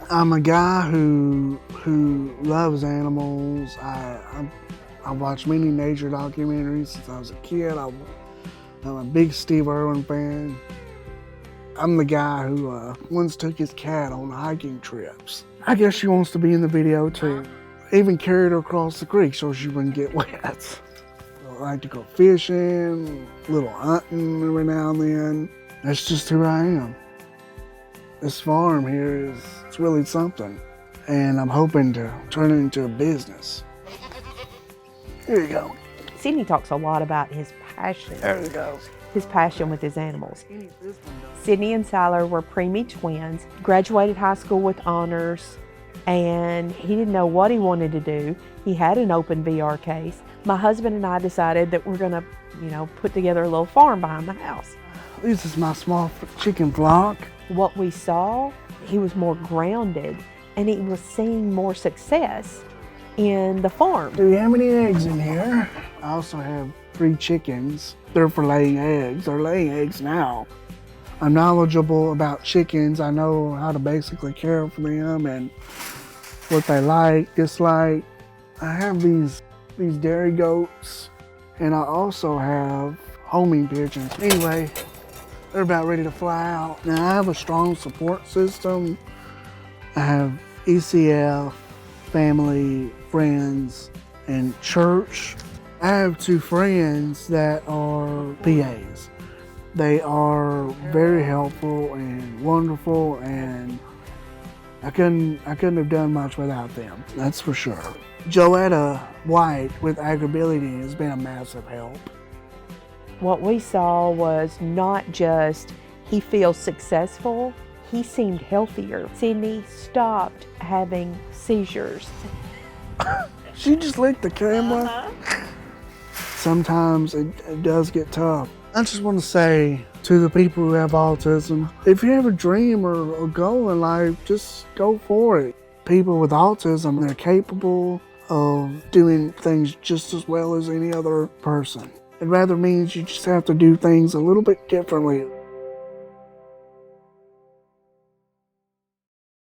I'm a guy who loves animals. I watched many nature documentaries since I was a kid. I'm a big Steve Irwin fan. I'm the guy who once took his cat on hiking trips. I guess she wants to be in the video too. Even carried her across the creek so she wouldn't get wet. I like to go fishing, a little hunting every now and then. That's just who I am. This farm here it's really something, and I'm hoping to turn it into a business. Here you go. Sydney talks a lot about his passion. There you go. His passion with his animals. Sydney and Siler were preemie twins, graduated high school with honors, and he didn't know what he wanted to do. He had an open VR case. My husband and I decided that we're gonna, put together a little farm behind the house. This is my small chicken flock. What we saw, he was more grounded and he was seeing more success in the farm. Do you have any eggs in here? I also have 3 chickens. They're for laying eggs. They're laying eggs now. I'm knowledgeable about chickens. I know how to basically care for them and what they like, dislike. I have these dairy goats, and I also have homing pigeons. Anyway, they're about ready to fly out. Now I have a strong support system. I have ECF, family, friends, and church. I have 2 friends that are PAs. They are very helpful and wonderful, and I couldn't have done much without them, that's for sure. Joetta White with Agribility has been a massive help. What we saw was not just he feels successful, he seemed healthier. Sydney stopped having seizures. She just licked the camera. Sometimes it does get tough. I just want to say to the people who have autism, if you have a dream or a goal in life, just go for it. People with autism, they're capable of doing things just as well as any other person. It rather means you just have to do things a little bit differently.